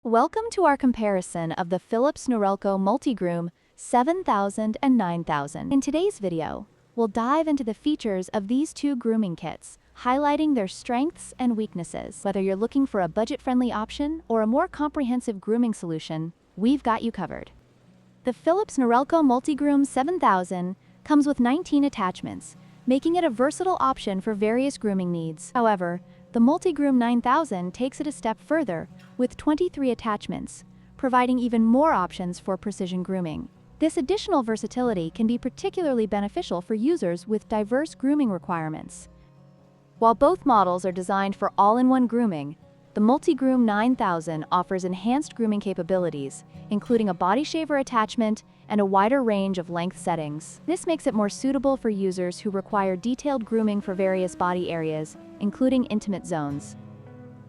Welcome to our comparison of the Philips Norelco Multigroom 7000 and 9000. In today's video, we'll dive into the features of these two grooming kits, highlighting their strengths and weaknesses. Whether you're looking for a budget-friendly option or a more comprehensive grooming solution, we've got you covered. The Philips Norelco Multigroom 7000 comes with 19 attachments, making it a versatile option for various grooming needs. However, the Multigroom 9000 takes it a step further with 23 attachments, providing even more options for precision grooming. This additional versatility can be particularly beneficial for users with diverse grooming requirements. While both models are designed for all-in-one grooming, the Multigroom 9000 offers enhanced grooming capabilities, including a body shaver attachment and a wider range of length settings. This makes it more suitable for users who require detailed grooming for various body areas, including intimate zones.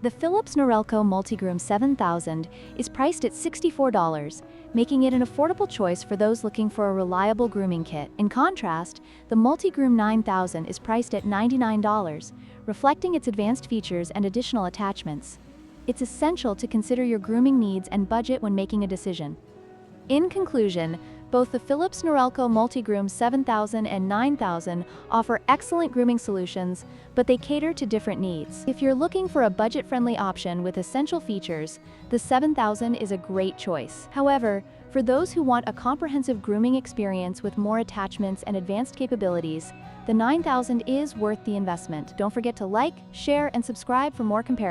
The Philips Norelco Multigroom 7000 is priced at $64, making it an affordable choice for those looking for a reliable grooming kit. In contrast, the Multigroom 9000 is priced at $99, reflecting its advanced features and additional attachments. It's essential to consider your grooming needs and budget when making a decision. In conclusion, both the Philips Norelco Multigroom 7000 and 9000 offer excellent grooming solutions, but they cater to different needs. If you're looking for a budget-friendly option with essential features, the 7000 is a great choice. However, for those who want a comprehensive grooming experience with more attachments and advanced capabilities, the 9000 is worth the investment. Don't forget to like, share, and subscribe for more comparisons.